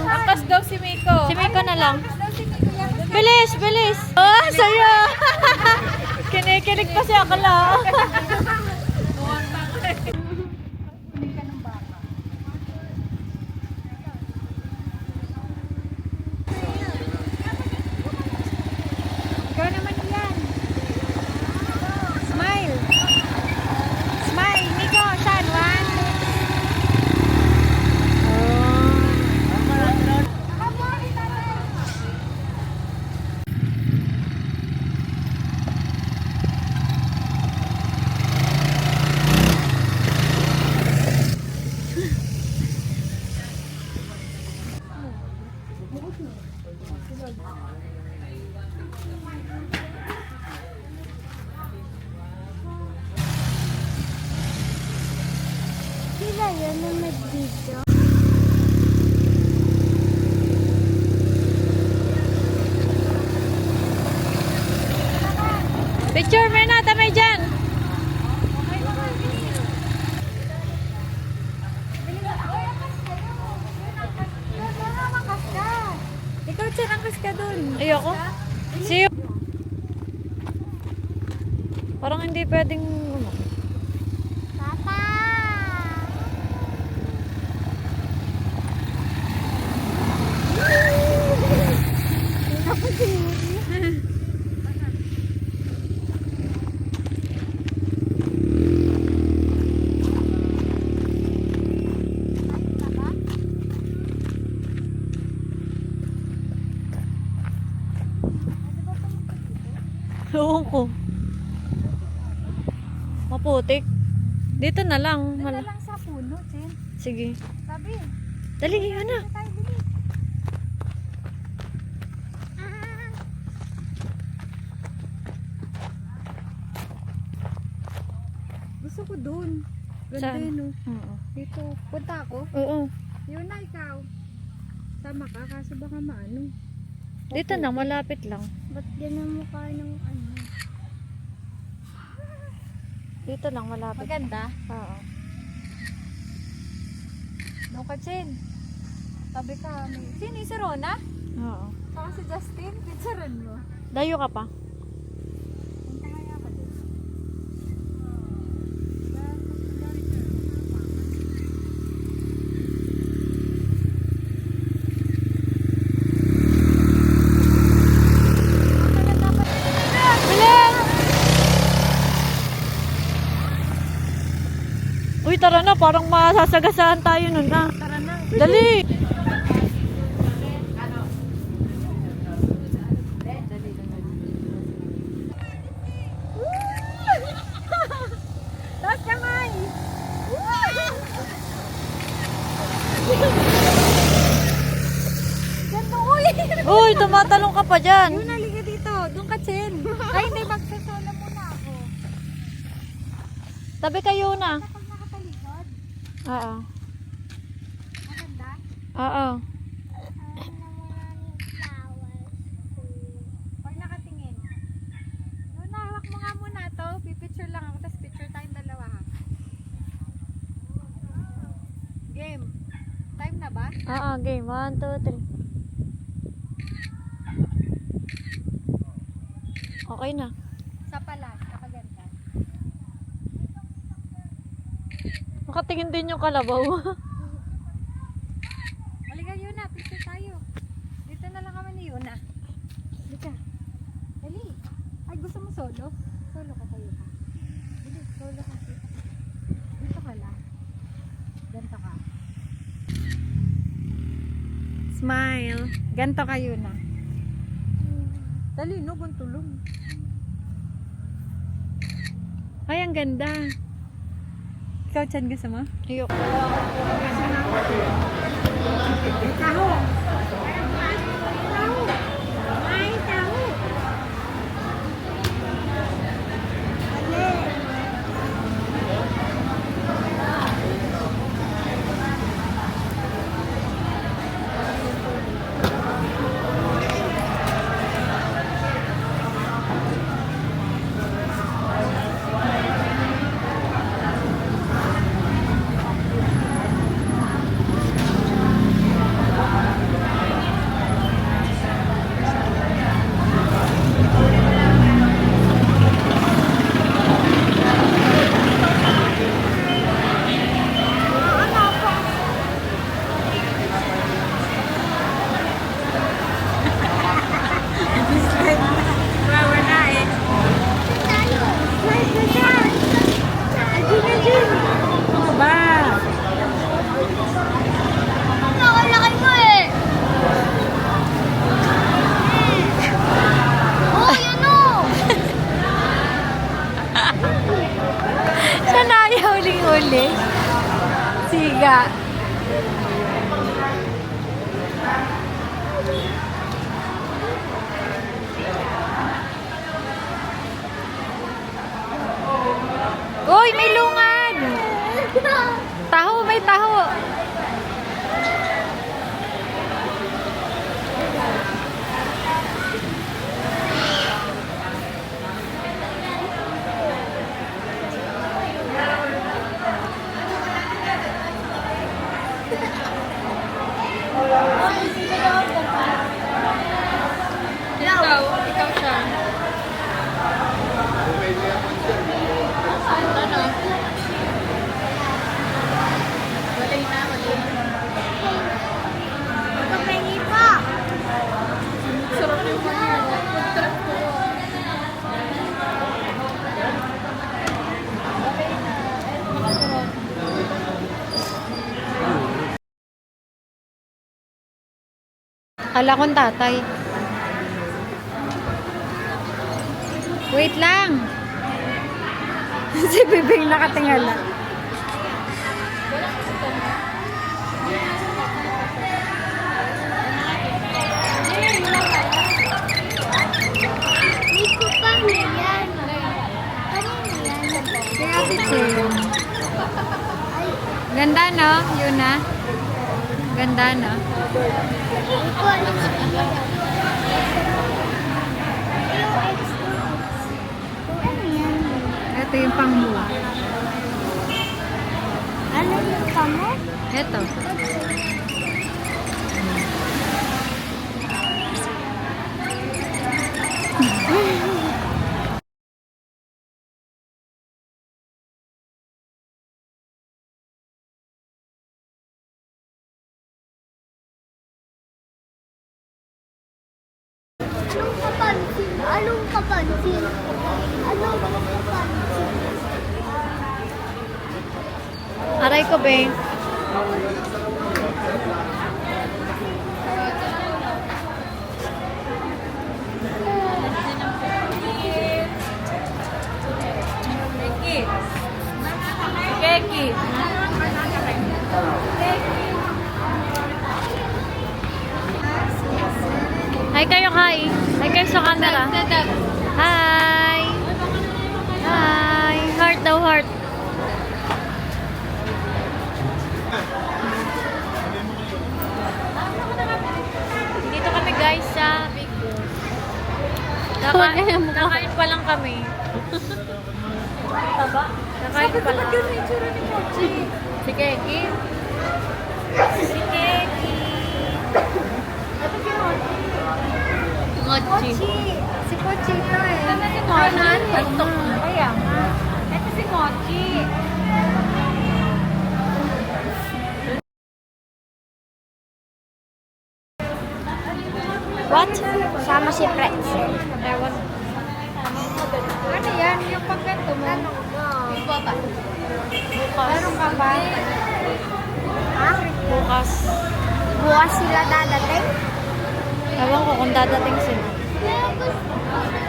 Angkas daw si Miko. Si Miko na lang. Bilis, bilis. Oh, saya. Kinikilig pa siya akala. Ikaw naman yan. Smile. Smile. Miko, saan? 1, 2. Sila yun ang nag-video. Picture mo na, tamay dyan. Ikaw, Chan, angkas ka dun. Ayoko. See you. Parang hindi pwedeng Papa! Ako si Yuri. Ewan ko. Maputik. Dito na lang. Doon na lang sa puno, Chen. Sige. Sabi, Dali, ano? tayo bilis. Gusto ko dun. Ganda Saan? yun, no? Oo. Dito, punta ako. Oo. Yun na, ikaw. Sama ka, kaso baka maano. Dito na, malapit lang. Ba't ganun mukha ng ano? Dito lang, malapit. Maganda. Oo. No ka, Chen. Sabi ka, may... Sino si Rona? Oo. Saka si Justin, picturean mo. Layo ka pa. Punta kaya ka dun. Bilis! Uy, tara na. Parang masasagasaan tayo nun, ah. Tara na. Dali! Taas kamay! Ganda, uy! Uy, tumatalong ka pa dyan. Yun, halika dito. Doon ka, Chen. Ay, hindi. Magsasolo muna ako. Tabi kayo na. Kapag nakatalikod, Oo. maganda. Oo. Pag nakatingin. Yun, hawak mo nga muna to. Pipicture lang ako, tapos picture tayong dalawa, ha? Game. Time na ba? Oo, game. 1, 2, 3. Okay na. Sa pala, kapaganda. Nakatingin din yung kalabaw. Halika, Yuna. Picture tayo. Dito na lang kami ni Yuna. Halika. Dali. Ay, gusto mo solo? Solo ka tayo ka. Dali, solo ka. Dito ka lang. Ganto ka. Smile. Ganto ka, Yuna. Dali, no? Guntulong. Ay, ang ganda. Ikaw, Chan, gusto mo? Ayoko. Siga. Uy, may lungad! Taho, may taho. Ikaw siya. Kapengi pa. Sarap yung kanya. Pag-trip ko. Kala kong tatay. Wait lang. Si Bibing nakatingala. Ito pa yan. Kanina yan. Kaya Ate Che. Ganda no? Yun na. Ganda no? Ito ano yan? Ito yung pangmu. Ano yung kamo? Ito. Anong kapansin? Anong kapansin? Anong kapansin? Aray ko, be. Keki. Hi kayo, Kai. Hi kayo sa camera. Hi. Hi. Heart daw, heart. Dito kami guys sa Big Boss. Nakain pa lang kami. Taba? Nakain pa lang. Si Keki. Si Keki. Mochi. Si Pochi ito eh. Sana si Mochi. Pagtok na. Kaya nga. Ito si Mochi. What? Sama si Pretzel. Ewan. Ano yan? Yung pagkanto mo? Yung baba. Meron ka ba? Ha? Bukas. Bukas sila dadating? Ewan ko kung dadating sila. Kaya gusto